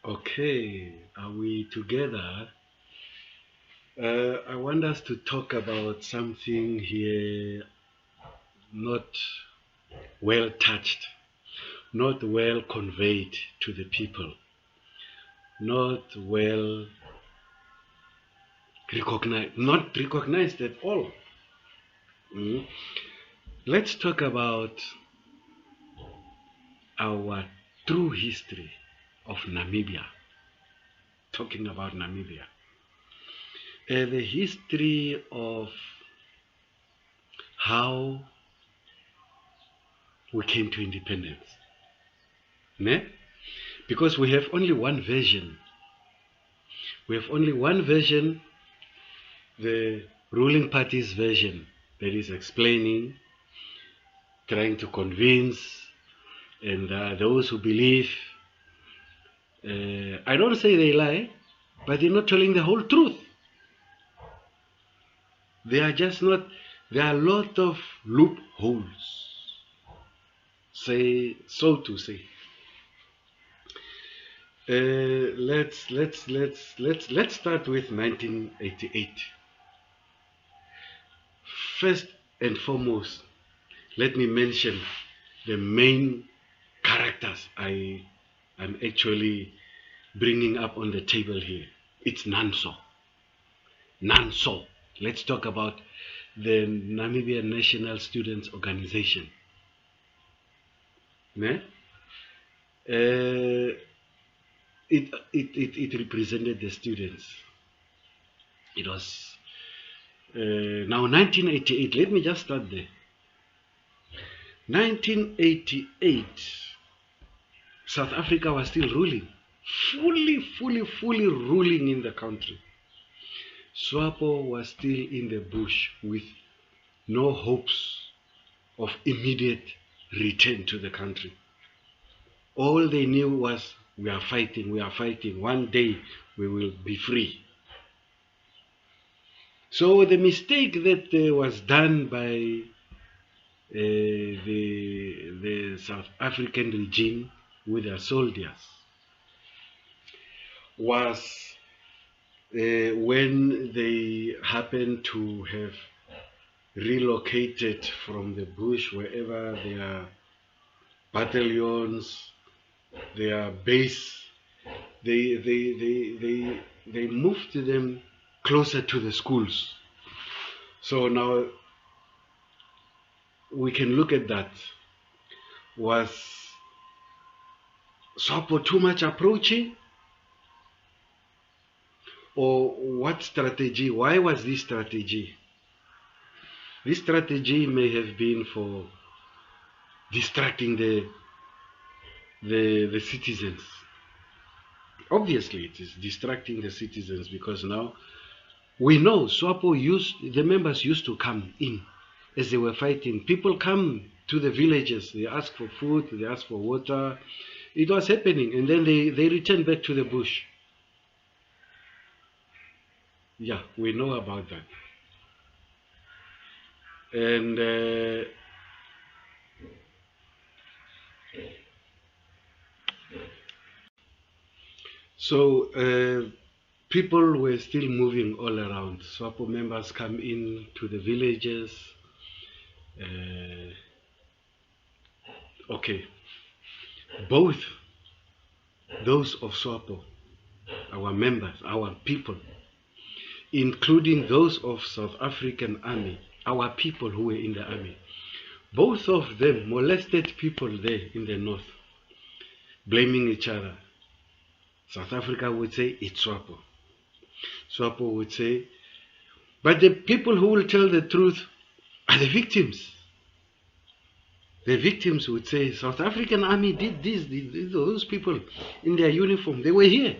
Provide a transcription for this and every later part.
Okay, are we together? I want us to talk about something here not well touched, not well conveyed to the people, not well recognized, not recognized at all. Mm. Let's talk about our true history of Namibia. Talking about Namibia. The history of how we came to independence. Ne? Because we have only one version. We have only one version, the ruling party's version, that is explaining, trying to convince, and those who believe, I don't say they lie, but they're not telling the whole truth. They are just not, there are a lot of loopholes, say, so to say. Let's start with 1988. First and foremost, let me mention the main characters I'm actually bringing up on the table here. It's Nanso. Nanso. Let's talk about the Namibia National Students Organization. Ne? It represented the students. It was now 1988. Let me just start there. 1988, South Africa was still ruling, fully ruling in the country. SWAPO was still in the bush with no hopes of immediate return to the country. All they knew was, we are fighting, one day we will be free. So the mistake that was done by the South African regime with their soldiers was when they happened to have relocated from the bush, wherever their battalions, their base, they moved them closer to the schools. So now we can look at that. Was SWAPO too much approaching? Or what strategy? Why was this strategy? This strategy may have been for distracting the citizens. Obviously, it is distracting the citizens because now we know SWAPO the members used to come in as they were fighting. People come to the villages, they ask for food, they ask for water. It was happening, and then they return back to the bush. Yeah, we know about that. And so people were still moving all around. SWAPO members come in to the villages. Okay, both those of SWAPO, our members, our people, including those of South African Army, our people who were in the army, both of them molested people there in the north, blaming each other. South Africa would say it's SWAPO. SWAPO would say, but the people who will tell the truth are the victims. The victims would say, South African Army did this, those people in their uniform, they were here.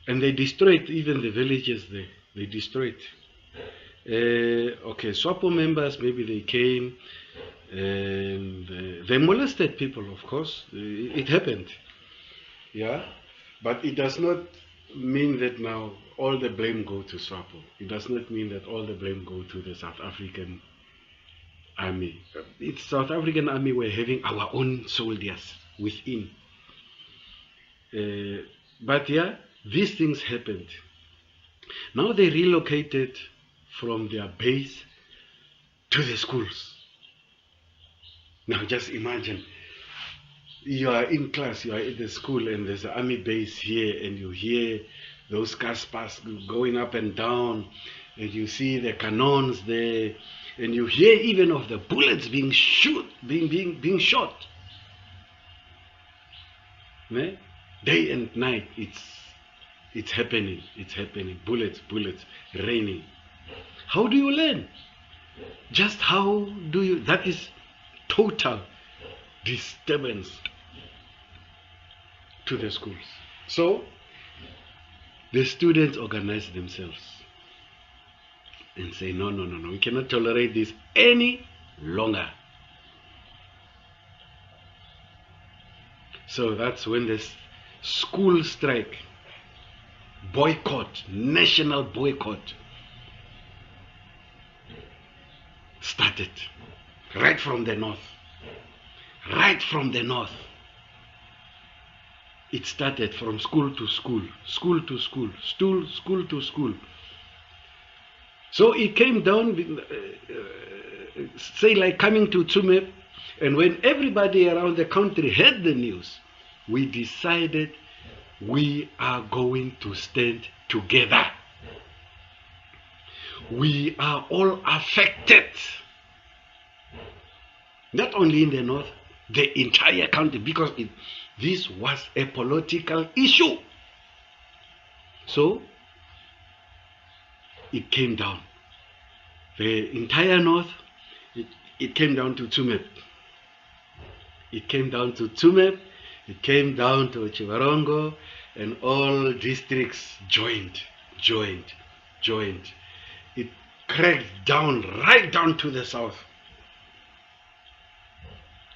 And they destroyed even the villages there. They destroyed. Okay, SWAPO members, maybe they came and they molested people, of course. It happened. Yeah, but it does not mean that now all the blame go to SWAPO. It does not mean that all the blame go to the South African Army. It's South African Army were having our own soldiers within. But yeah, these things happened. Now they relocated from their base to the schools. Now just imagine, you are in class, you are at the school, and there's an army base here, and you hear those cars going up and down, and you see the cannons there, and you hear even of the bullets being shot. Ne? Day and night, it's happening. Bullets, raining. How do you learn? Just how do you? That is total disturbance to the schools. So the students organize themselves and say, no, we cannot tolerate this any longer. So that's when this school strike, boycott, national boycott, started right from the north. It started from school to school, school to school. So it came down, say like coming to Tsumeb, and when everybody around the country heard the news, we decided we are going to stand together. We are all affected. Not only in the north, the entire country, because this was a political issue. So it came down. The entire north, it came down to Tsumeb. It came down to Chivarongo, and all districts joined. It cracked down right down to the south.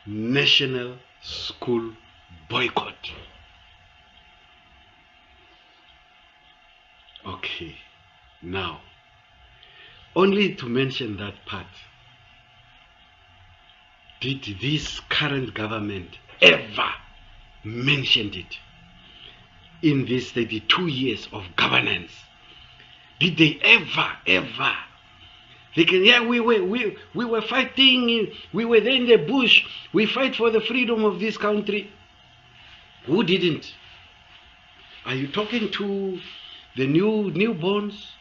National school boycott. Okay, now, only to mention that part, did this current government ever mention it in these 32 years of governance? Did they ever? They can, yeah, we were fighting, we were there in the bush, we fight for the freedom of this country. Who didn't? Are you talking to the newborns,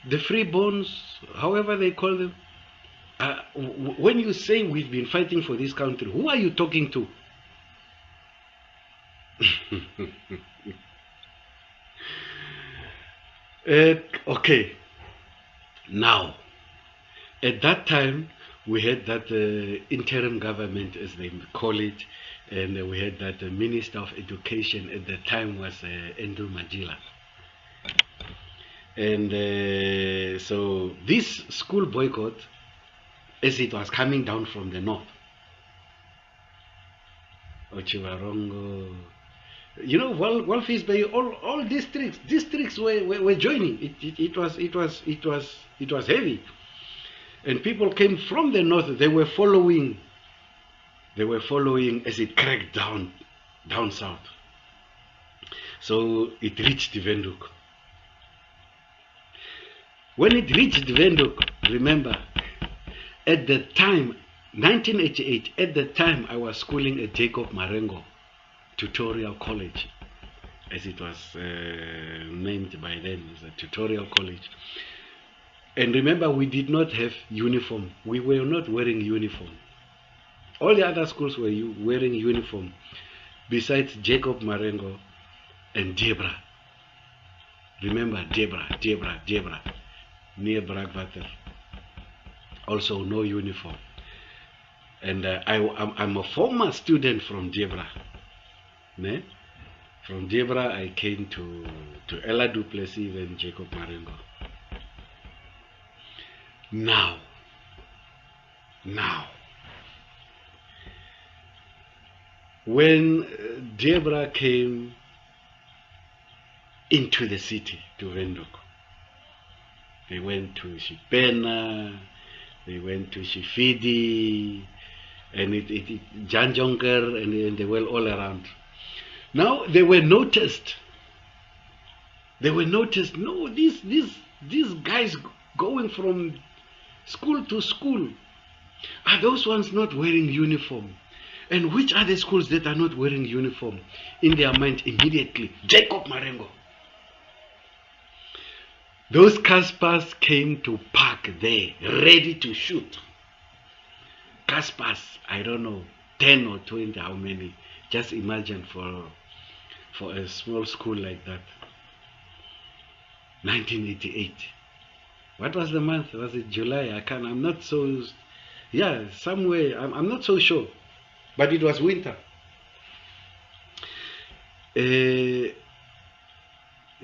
the freeborns, however they call them? When you say we've been fighting for this country, who are you talking to? Okay, now, at that time, we had that interim government, as they call it, and we had that Minister of Education at the time was Andrew Majila. And so this school boycott, as it was coming down from the north, Ochiwarongo, you know, Walvis Bay, all districts were joining. It was heavy, and people came from the north. They were following as it cracked down south. So it reached Windhoek. When it reached Windhoek, remember, at the time, 1988, at the time I was schooling at Jacob Marengo Tutorial College, as it was named by then, as a tutorial college. And remember, we did not have uniform. We were not wearing uniform. All the other schools were wearing uniform, besides Jacob Marengo and Debra. Remember Debra, near Bragwater. Also no uniform. And I'm a former student from Debra. Ne? From Debra, I came to Ella Duplessis and Jacob Marengo. Now, when Debra came into the city to Windhoek, they went to Shipena, they went to Shifidi, and Jan Jonker, and they were all around. Now they were noticed. They were noticed. No, these guys going from school to school, are those ones not wearing uniform? And which are the schools that are not wearing uniform? In their mind immediately, Jacob Marengo. Those Caspars came to park there, ready to shoot. Caspars, I don't know, 10 or 20, how many? Just imagine for a small school like that. 1988. What was the month? Was it July? I'm not so, yeah, somewhere, I'm not so sure. But it was winter.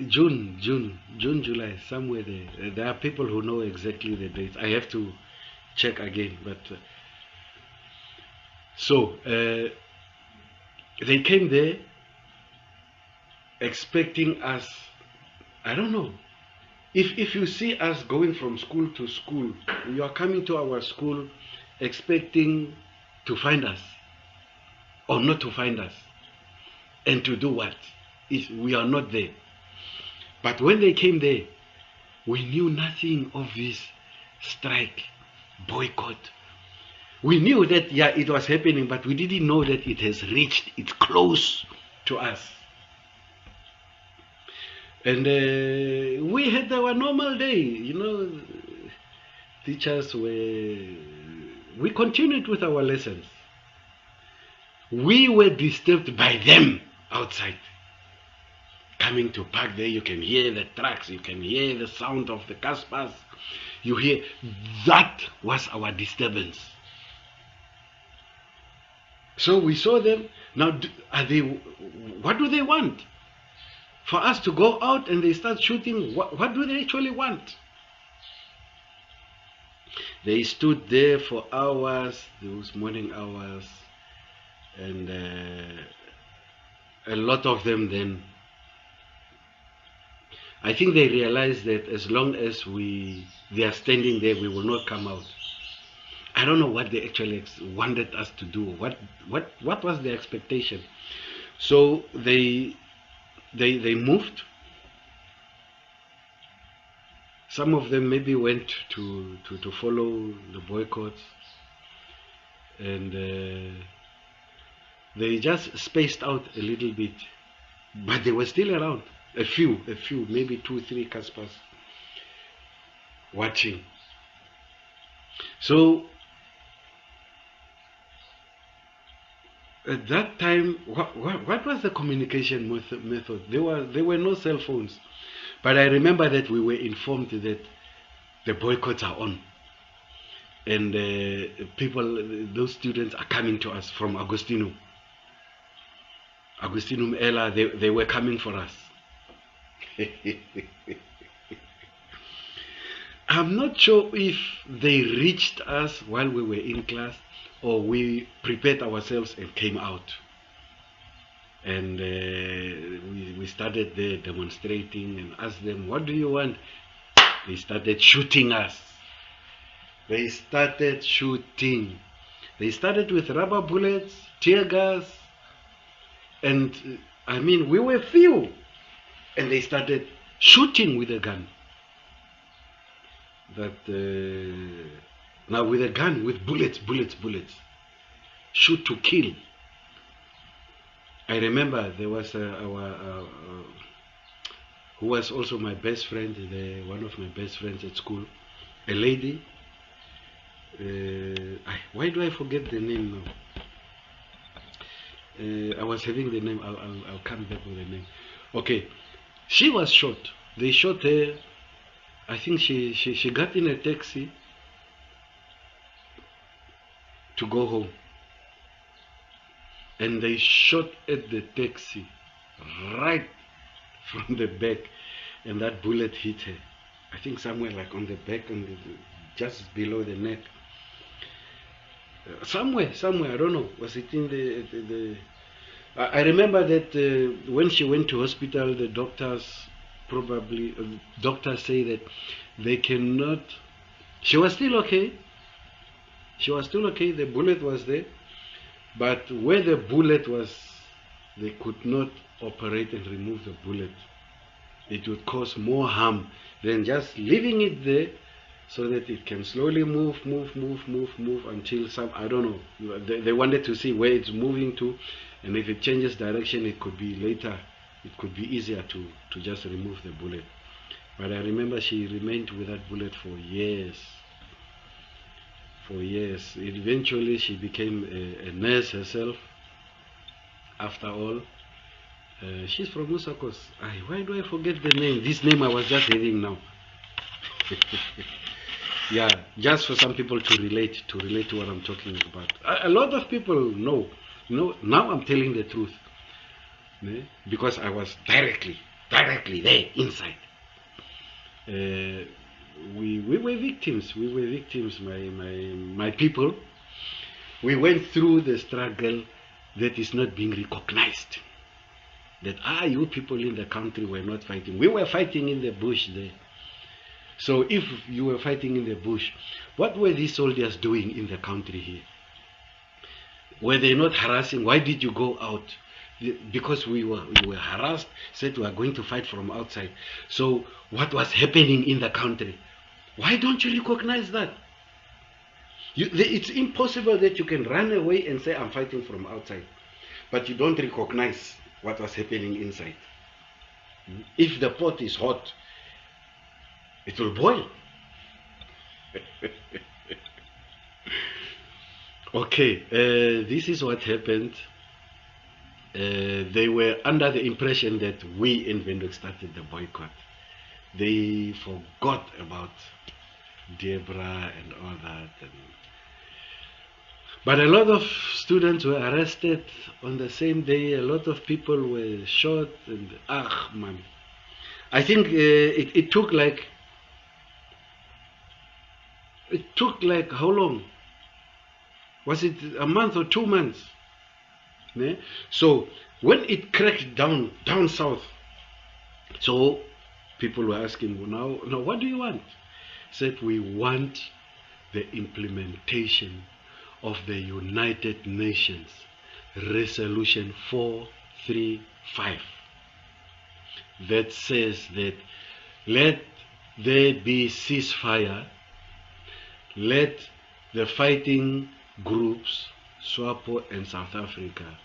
June, July, somewhere there. There are people who know exactly the dates. I have to check again. But so they came there expecting us. I don't know. If you see us going from school to school, you are coming to our school expecting to find us or not to find us, and to do what? We are not there. But when they came there, we knew nothing of this strike, boycott. We knew that, yeah, it was happening, but we didn't know that it has reached, it's close to us. And we had our normal day, you know, teachers we continued with our lessons. We were disturbed by them outside. Coming to park there, you can hear the trucks, you can hear the sound of the Caspars. You hear, that was our disturbance. So we saw them. Now, what do they want? For us to go out and they start shooting, what do they actually want? They stood there for hours, those morning hours, and a lot of them then, I think they realized that as long as they are standing there, we will not come out. I don't know what they actually wanted us to do. What was their expectation? So they moved. Some of them maybe went to follow the boycotts, and they just spaced out a little bit, but they were still around. A few, maybe 2-3 Caspars watching. So at that time, what was the communication method? There were no cell phones, but I remember that we were informed that the boycotts are on, and those students are coming to us from Agostinum Ella. They were coming for us. I'm not sure if they reached us while we were in class, or we prepared ourselves and came out, and we started there demonstrating and asked them, what do you want? They started shooting us. They started shooting. They started with rubber bullets, tear gas, and I mean, we were few, and they started shooting with a gun. Now with a gun, with bullets, shoot to kill. I remember there was who was also my best friend, one of my best friends at school, a lady. Why do I forget the name now? I was having the name. I'll come back with the name. Okay, she was shot. They shot her. I think she got in a taxi to go home, and they shot at the taxi right from the back, and that bullet hit her. I think somewhere like on the back and just below the neck. Somewhere, I don't know. Was it in the I remember that when she went to hospital, the doctors say that they cannot. She was still okay. The bullet was there, but where the bullet was they could not operate and remove the bullet. It would cause more harm than just leaving it there so that it can slowly move until some, I don't know, they wanted to see where it's moving to, and if it changes direction, it could be later, it could be easier to just remove the bullet. But I remember she remained with that bullet for years. For years. Eventually she became a nurse herself. After all, she's from Musakos. Why do I forget the name? This name I was just hearing now. Yeah, just for some people to relate to what I'm talking about. A lot of people know. Now I'm telling the truth, because I was directly there inside. We were victims. We were victims. My people. We went through the struggle that is not being recognized. That you people in the country were not fighting. We were fighting in the bush there. So if you were fighting in the bush, what were these soldiers doing in the country here? Were they not harassing? Why did you go out? Because we were harassed, said we are going to fight from outside. So what was happening in the country? Why don't you recognize that? It's impossible that you can run away and say I'm fighting from outside, but you don't recognize what was happening inside. If the pot is hot, it will boil. Okay, this is what happened. They were under the impression that we in Windhoek started the boycott. They forgot about Debra and all that. But a lot of students were arrested on the same day. A lot of people were shot, and man, I think it took like how long? Was it a month or 2 months? Yeah? So when it cracked down south, so people were asking, well, now what do you want? Said we want the implementation of the United Nations Resolution 435 that says that let there be ceasefire, let the fighting groups, SWAPO and South Africa,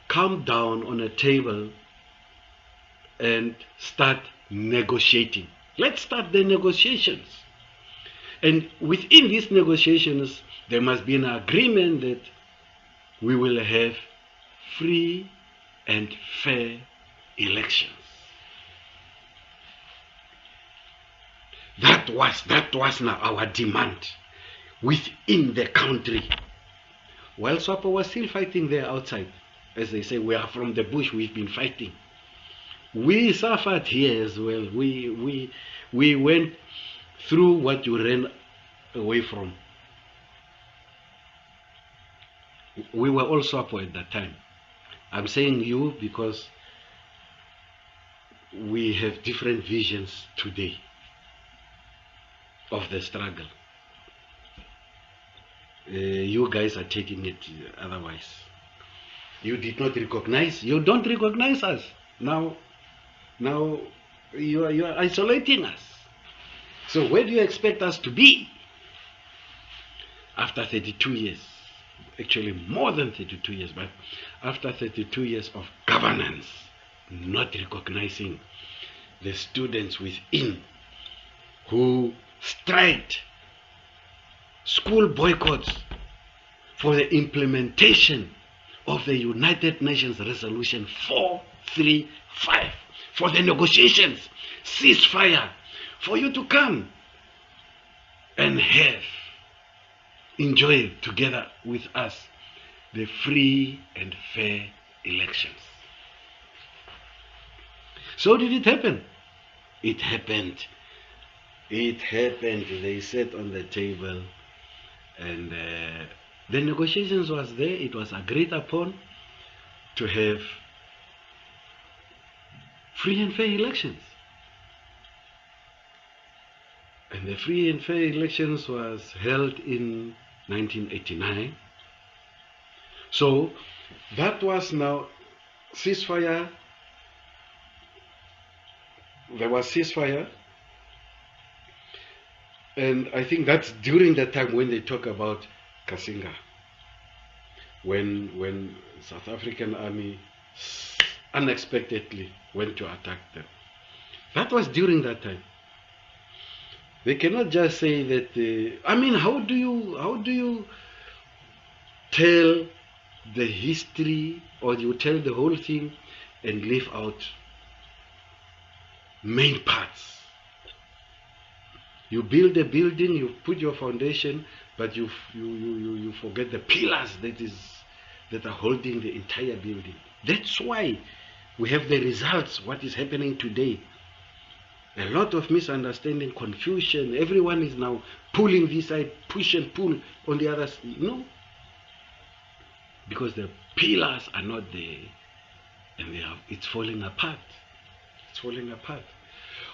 come down on a table and start negotiating. Let's start the negotiations. And within these negotiations, there must be an agreement that we will have free and fair elections. That was now our demand within the country. While SWAPO was still fighting there outside. As they say, we are from the bush, we've been fighting. We suffered here as well. We went through what you ran away from. We were all SWAPO at that time. I'm saying you because we have different visions today of the struggle. You guys are taking it otherwise. You did not recognize. You don't recognize us. Now you are isolating us. So where do you expect us to be after 32 years? Actually more than 32 years, but after 32 years of governance, not recognizing the students within who striked school boycotts for the implementation of the United Nations Resolution 435, for the negotiations, ceasefire, for you to come and enjoy together with us the free and fair elections. So did it happen? It happened. It happened. They sat on the table and the negotiations was there. It was agreed upon to have free and fair elections. And the free and fair elections was held in 1989. So that was now ceasefire, there was ceasefire, and I think that's during the time when they talk about Kasinga, when South African army unexpectedly went to attack them. That was during that time. They cannot just say that. I mean, how do you tell the history, or you tell the whole thing and leave out main parts? You build a building, you put your foundation, but you forget the pillars that are holding the entire building. That's why we have the results. What is happening today? A lot of misunderstanding, confusion. Everyone is now pulling this side, push and pull on the other side. No, because the pillars are not there, and it's falling apart. It's falling apart.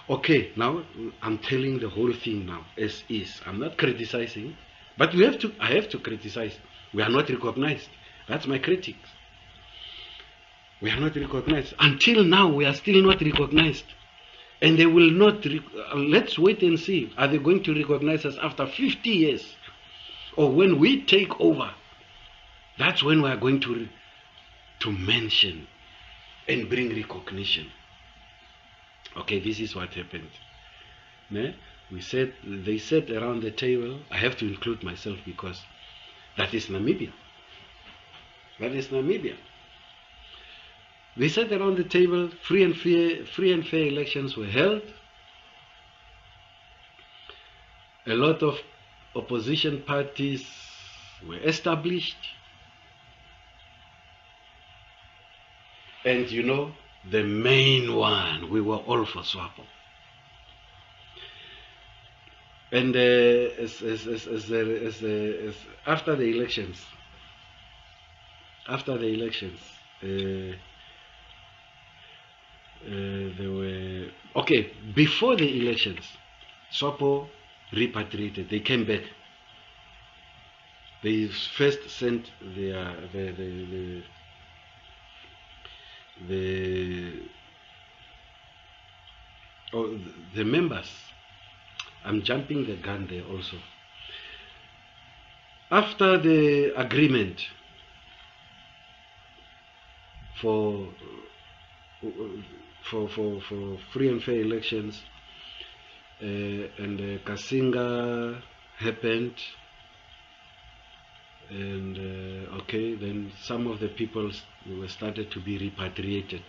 Okay, now I'm telling the whole thing now as is. I'm not criticizing, but I have to criticize. We are not recognized. That's my critics. We are not recognized. Until now, we are still not recognized. And they will not, let's wait and see. Are they going to recognize us after 50 years? Or when we take over, that's when we are going to mention and bring recognition. Okay, this is what happened. They sat around the table. I have to include myself because that is Namibia. That is Namibia. They sat around the table. Free and fair elections were held. A lot of opposition parties were established. And you know, the main one, we were all for SWAPO. And after the elections, there were, okay, before the elections, SWAPO repatriated. They came back. They first sent the members. I'm jumping the gun there also. After the agreement for free and fair elections, and Kasinga happened, and okay, then some of the people were started to be repatriated.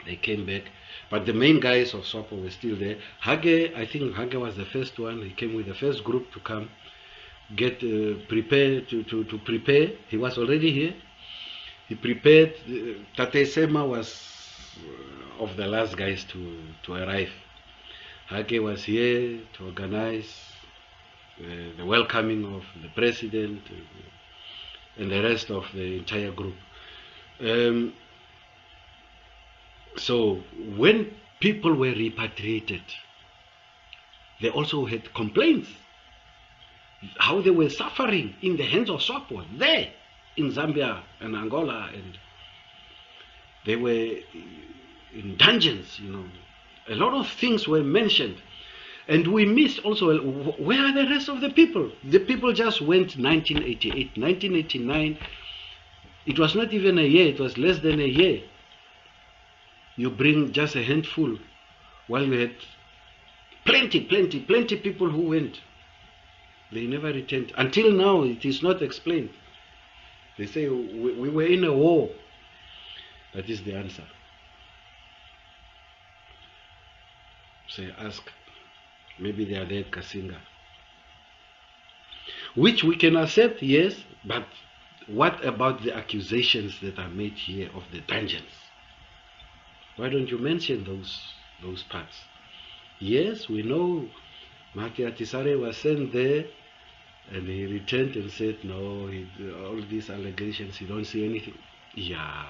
They came back, but the main guys of SWAPO were still there. Hage, I think Hage was the first one. He came with the first group to come, get prepared to prepare. He was already here. He prepared. Tate Sema was of the last guys to arrive. Hage was here to organize the welcoming of the president and the rest of the entire group. So when people were repatriated, they also had complaints how they were suffering in the hands of SWAPO there in Zambia and Angola, and they were in dungeons, you know. A lot of things were mentioned, and we missed also, where are the rest of the people? The people just went 1988, 1989. It was not even a year, it was less than a year. You bring just a handful, while you had plenty people who went. They never returned. Until now, it is not explained. They say we were in a war. That is the answer. Say, ask. Maybe they are there at Kasinga. Which we can accept, yes, but what about the accusations that are made here of the dungeons? Why don't you mention those parts? Yes, we know Mati Atisare was sent there, and he returned and said, no, all these allegations, he don't see anything. Yeah.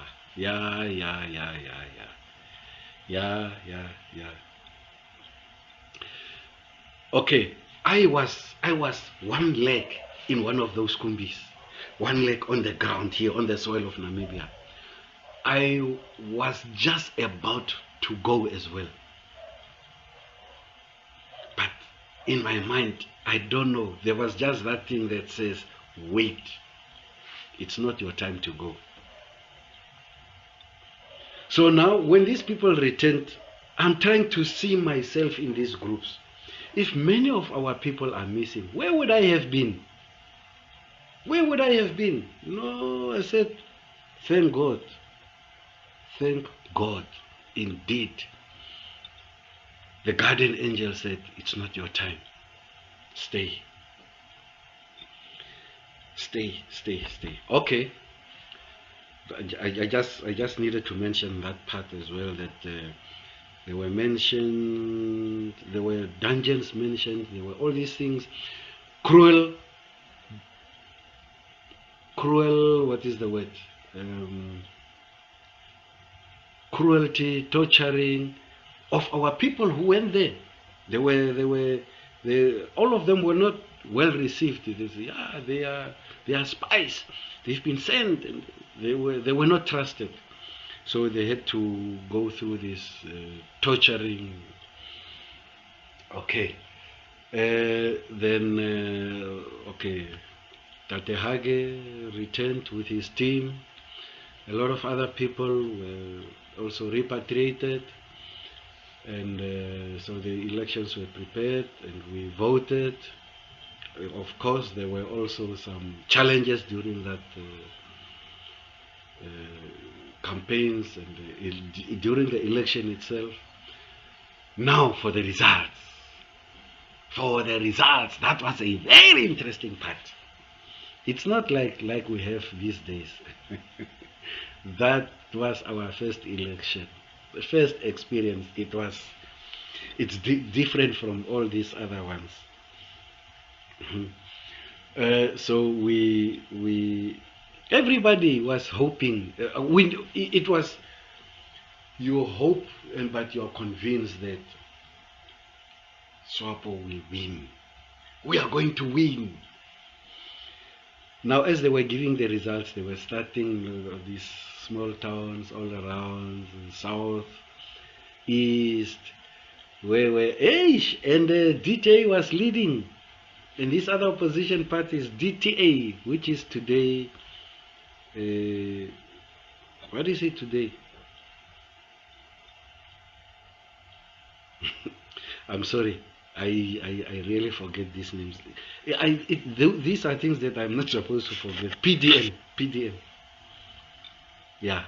Okay, I was one leg in one of those kumbis, one leg on the ground here on the soil of Namibia. I was just about to go as well. But in my mind, I don't know, there was just that thing that says, wait, it's not your time to go. So now, when these people returned, I'm trying to see myself in these groups. If many of our people are missing, where would I have been? Where would I have been? No, I said, thank God. Thank God. Indeed. The guardian angel said, it's not your time. Stay. Stay, stay, stay. Okay. I just needed to mention that part as well, that they were mentioned, there were dungeons mentioned, there were all these things. Cruel, what is the word? Cruelty, torturing of our people who went there. All of them were not well received. They say, yeah, they are spies. They've been sent, and they were not trusted. So they had to go through this torturing. Okay. Okay, Tate Hage returned with his team. A lot of other people were also repatriated, and so the elections were prepared and we voted. Of course, there were also some challenges during that campaigns and during the election itself. Now for the results. That was a very interesting part. It's not like we have these days. That was our first election, the first experience. It's different from all these other ones. So everybody was hoping. It was your hope, but you're convinced that SWAPO will win. We are going to win. Now, as they were giving the results, they were starting these small towns all around, south, east, and DTA was leading. And these other opposition parties, DTA, which is today, what is it today? I'm sorry, I really forget these names. These are things that I'm not supposed to forget. PDM. Yeah.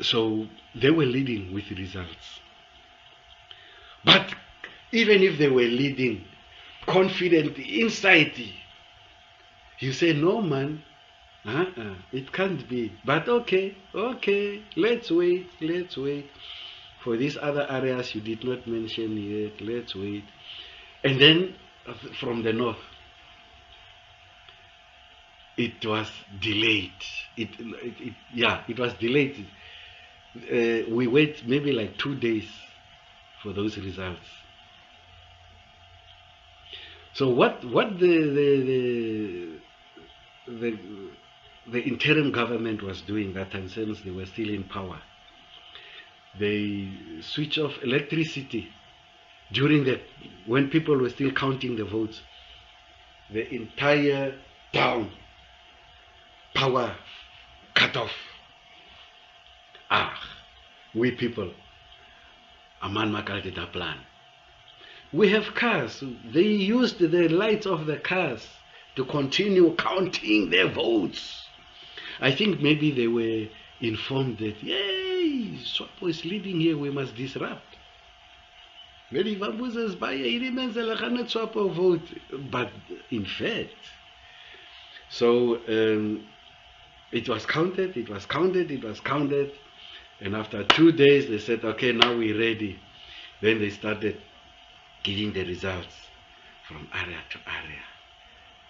So they were leading with results. But even if they were leading confident inside, you say, no man, it can't be. But okay, let's wait. For these other areas you did not mention yet, let's wait. And then from the north, it was delayed. It was delayed. We wait maybe like 2 days for those results. So what the interim government was doing that time, since they were still in power, they switched off electricity when people were still counting the votes. The entire town, power cut off. We people, Aman Makaltita plan. We have cars. They used the lights of the cars to continue counting their votes. I think maybe they were informed that, yay, SWAPO is leading here, we must disrupt. But in fact, so it was counted, and after 2 days they said, okay, now we're ready. Then they started giving the results from area to area.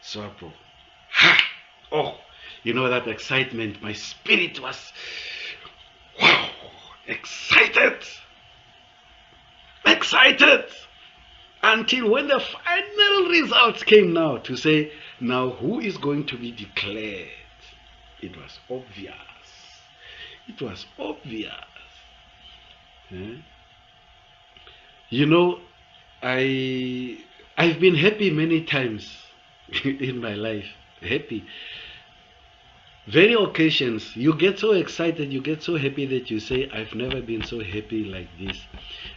SWAPO. You know that excitement, my spirit was, wow, excited, until when the final results came now to say, now who is going to be declared It was obvious. It was obvious. Eh? You know, I've been happy many times in my life. Happy. Very occasions you get so excited, you get so happy that you say, I've never been so happy like this.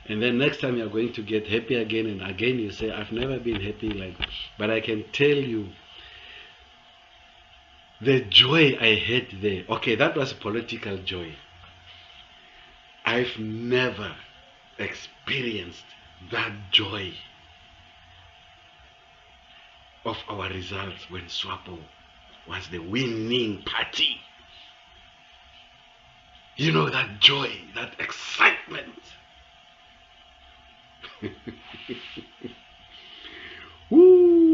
And then next time you're going to get happy again, and again you say, I've never been happy like this. But I can tell you the joy I had there. Okay, that was political joy. I've never experienced that joy of our results when SWAPO was the winning party. You know, that joy, that excitement. Woo!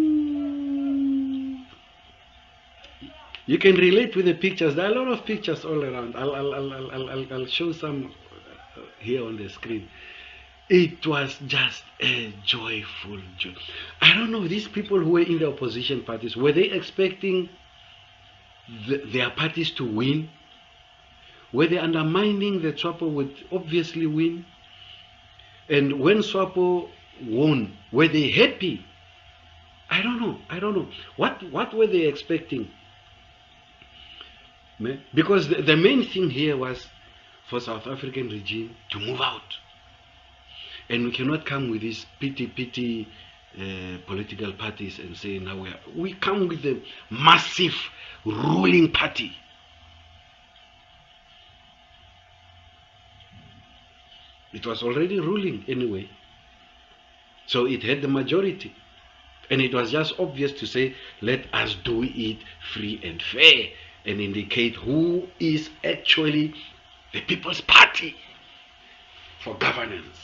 You can relate with the pictures. There are a lot of pictures all around. I'll show some here on the screen. It was just a joyful joy. I don't know, these people who were in the opposition parties, were they expecting their parties to win? Were they undermining that SWAPO would obviously win? And when SWAPO won, were they happy? I don't know. I don't know. What were they expecting? Because the main thing here was for South African regime to move out. And we cannot come with these pity political parties and say now we come with the massive ruling party. It was already ruling anyway. So it had the majority. And it was just obvious to say, let us do it free and fair and indicate who is actually the People's Party for governance.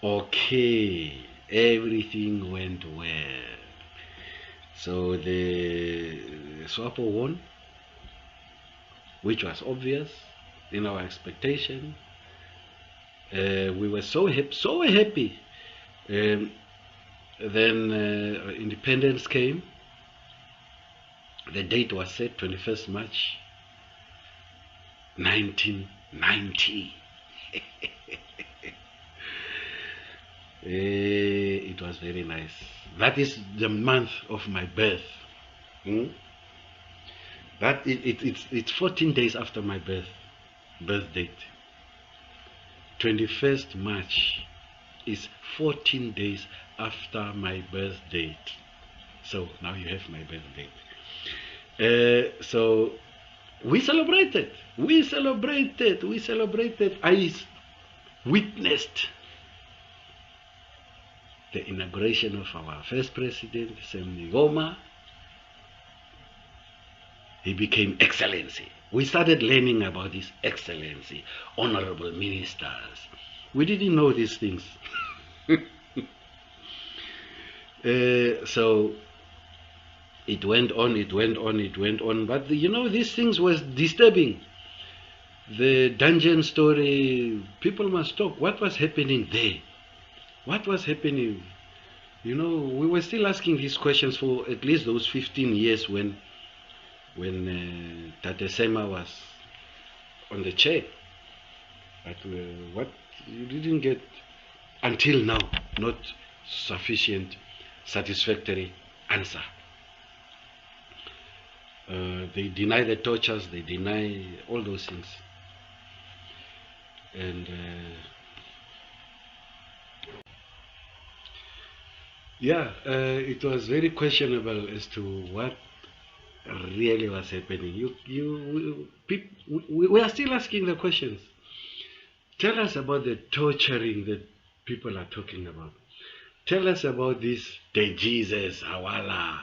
Okay, everything went well. So the SWAPO won, which was obvious in our expectation. We were so happy. Then independence came. The date was set 21st March 1990. It was very nice. That is the month of my birth. That it's 14 days after my birth date. 21st March is 14 days after my birth date. So now you have my birth date. So we celebrated. I witnessed the inauguration of our first president, Sam Ngoma. He became Excellency. We started learning about his Excellency, honorable ministers. We didn't know these things. So it went on. But you know, these things was disturbing. The dungeon story, people must talk. What was happening there? What was happening? You know, we were still asking these questions for at least those 15 years when Tate Sema was on the chair. But what you didn't get until now, not sufficient, satisfactory answer. They deny the tortures, they deny all those things. And it was very questionable as to what really was happening. We are still asking the questions. Tell us about the torturing that people are talking about. Tell us about this the Jesus Hawala.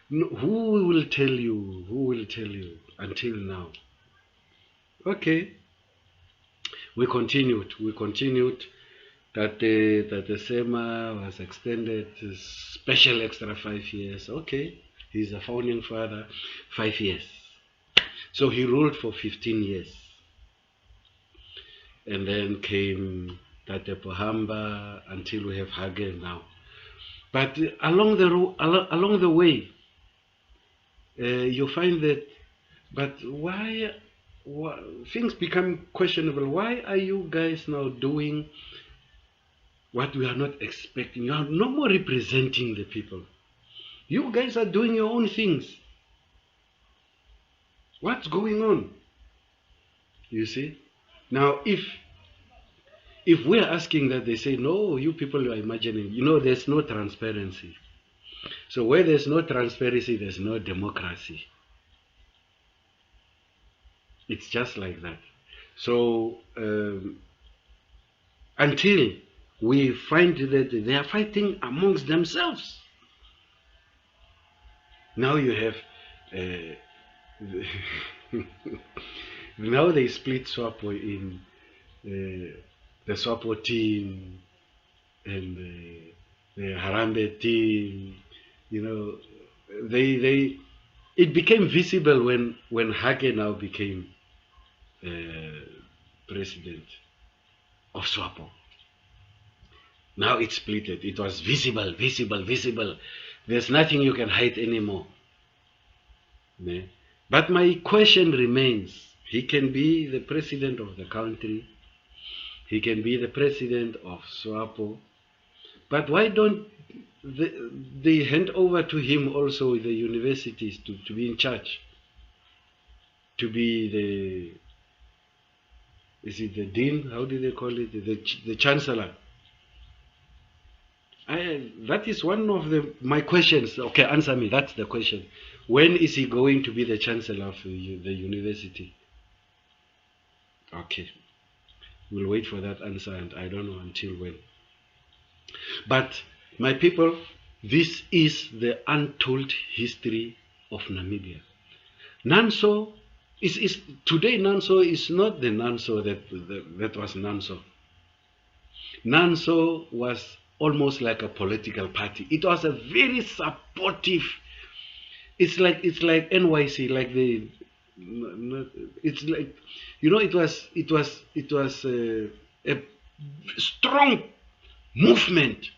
Who will tell you? Who will tell you until now? Okay. We continued. That the SEMA was extended to special extra 5 years. Okay. He's a founding father, 5 years. So he ruled for 15 years. And then came Tate Pohamba until we have Hage now. But along the way, you find that, but why things become questionable? Why are you guys now doing what we are not expecting? You are no more representing the people. You guys are doing your own things. What's going on? You see? Now, if we're asking that, they say, no, you people are imagining. You know, there's no transparency. So where there's no transparency, there's no democracy. It's just like that. So until we find that they are fighting amongst themselves, now you have now they split SWAPO in the SWAPO team and the Harambe team. You know, it became visible when Hage now became president of SWAPO. Now it's split. It was visible. There's nothing you can hide anymore. But my question remains. He can be the president of the country. He can be the president of SWAPO. But why don't they hand over to him also the universities to be in charge? To be is it the dean? How do they call it? The chancellor. That is one of my questions. Okay, answer me. That's the question. When is he going to be the chancellor of the university? Okay, we'll wait for that answer, and I don't know until when. But my people, this is the untold history of Namibia. Nanso is today. Nanso is not the Nanso that was Nanso. Nanso was almost like a political party. It was a very supportive. It's like NYC, like it's like, you know, it was a strong movement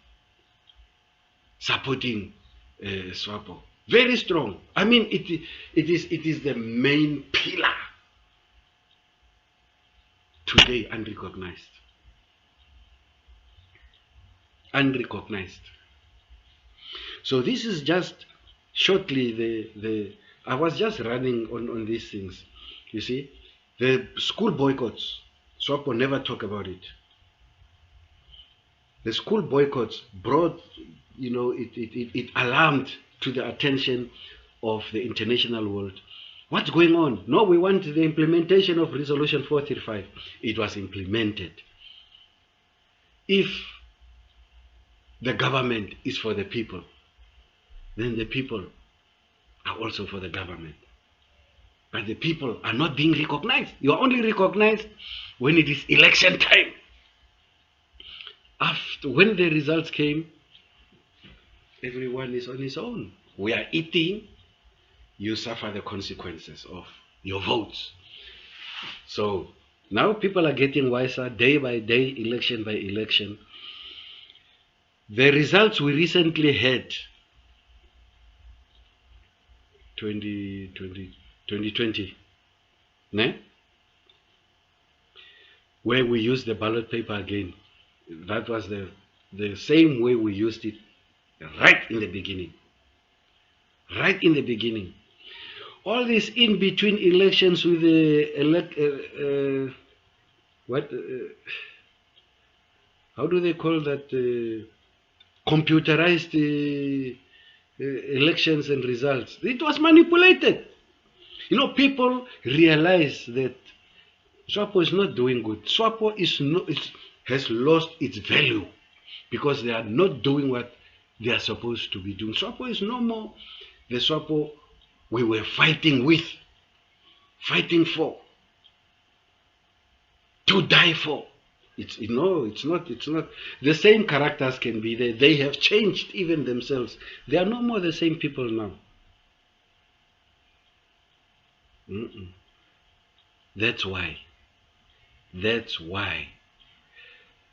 supporting SWAPO. Very strong. I mean, it is the main pillar today, unrecognized. So this is just shortly I was just running on these things. You see, the school boycotts, SWAPO never talk about it. The school boycotts brought, you know, it alarmed to the attention of the international world. What's going on? No, we want the implementation of Resolution 435. It was implemented. If the government is for the people, then the people are also for the government. But the people are not being recognized. You are only recognized when it is election time. When the results came, everyone is on his own. We are eating, you suffer the consequences of your votes. So now people are getting wiser day by day, election by election. The results we recently had, 2020, né? Where we used the ballot paper again. That was the same way we used it right in the beginning. Right in the beginning. All this in between elections with the how do they call that? Computerized elections and results. It was manipulated. You know, people realize that SWAPO is not doing good. SWAPO has lost its value because they are not doing what they are supposed to be doing. SWAPO is no more the SWAPO we were fighting with, fighting for, to die for. It's not. The same characters can be there. They have changed even themselves. They are no more the same people now. That's why.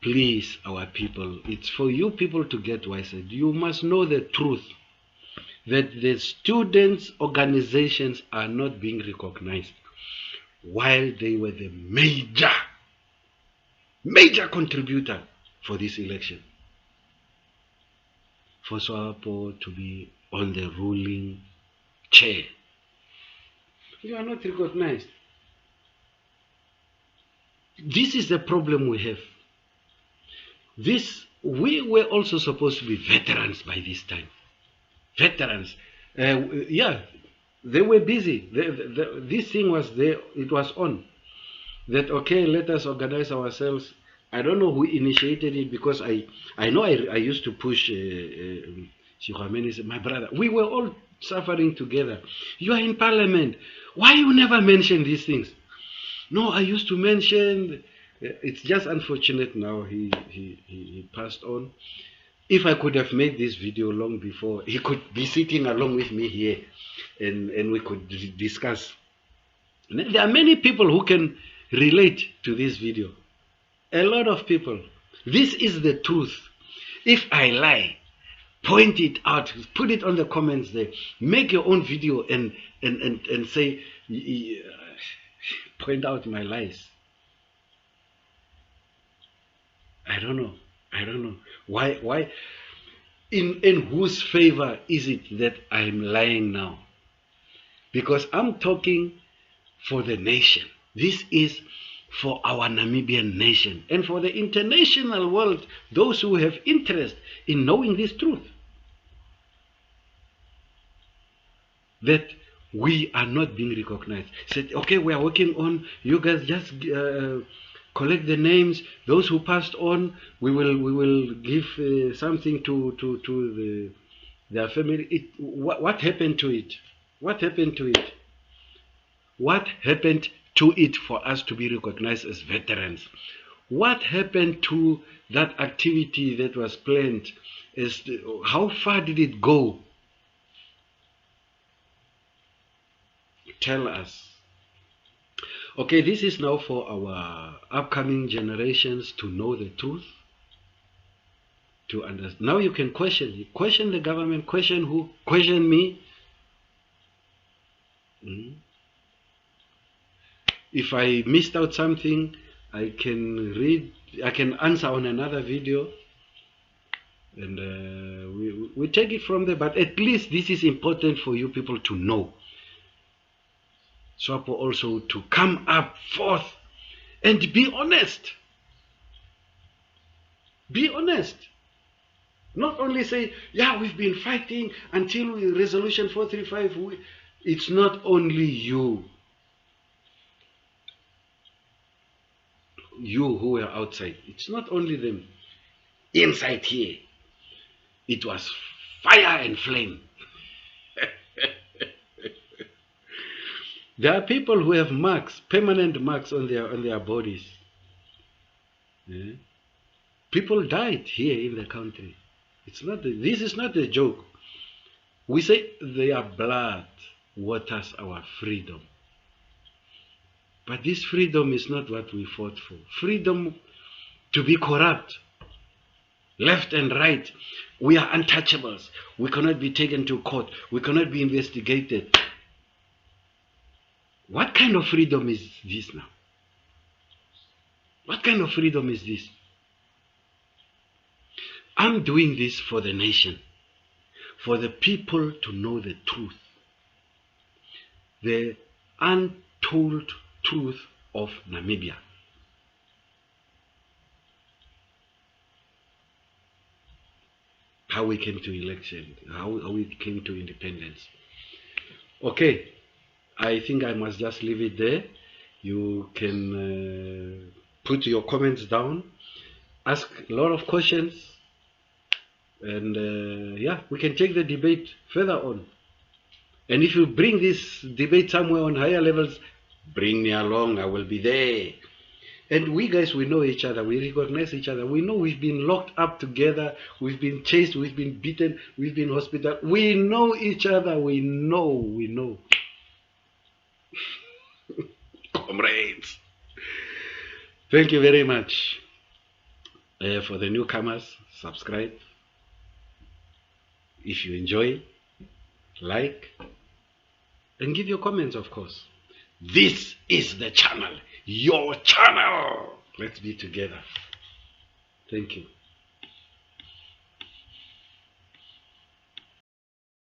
Please, our people, it's for you people to get wiser. You must know the truth. that the students' organizations are not being recognized, while they were the major contributor for this election. For SWAPO to be on the ruling chair, you are not recognized. This is the problem we have. We were also supposed to be veterans by this time. Veterans. Yeah, they were busy. This thing was there, it was on. That, okay, let us organize ourselves. I don't know who initiated it, because I know I used to push Shikhameni, my brother. We were all suffering together. You are in parliament. Why you never mention these things? No, I used to mention. It's just unfortunate now he passed on. If I could have made this video long before, he could be sitting along with me here, and we could discuss. There are many people who can relate to this video. A lot of people. This is the truth. If I lie, point it out, put it on the comments there. Make your own video and say, point out my lies. I don't know. Why? In whose favor is it that I'm lying now? Because I'm talking for the nation. This is for our Namibian nation and for the international world, those who have interest in knowing this truth. That we are not being recognized. Said, okay, we are working on, you guys just collect the names, those who passed on, we will give something to their family. What happened to it? What happened to it? What happened to it for us to be recognized as veterans? What happened to that activity that was planned? How far did it go? Tell us. Okay, this is now for our upcoming generations to know the truth, to understand. Now you can question the government, question who, question me. If I missed out something, I can answer on another video, and we take it from there. But at least this is important for you people to know. SWAPO also to come up forth and be honest. Be honest. Not only say, yeah, we've been fighting until resolution 435. It's not only you. You who are outside. It's not only them. Inside here, it was fire and flame. There are people who have marks, permanent marks on their bodies. Yeah. People died here in the country. This is not a joke. We say their blood waters our freedom. But this freedom is not what we fought for. Freedom to be corrupt, left and right. We are untouchables. We cannot be taken to court. We cannot be investigated. What kind of freedom is this now? What kind of freedom is this? I'm doing this for the nation, for the people to know the truth, the untold truth of Namibia. How we came to election, how we came to independence. Okay, I think I must just leave it there. You can put your comments down, ask a lot of questions, and yeah, we can take the debate further on. And if you bring this debate somewhere on higher levels, bring me along, I will be there. And we guys, we know each other, we recognize each other. We know we've been locked up together, we've been chased, we've been beaten, we've been hospital. We know each other, we know. Comrades. Thank you very much. For the newcomers, subscribe if you enjoy. like, and give your comments, of course. This is the channel, your channel. Let's be together. Thank you.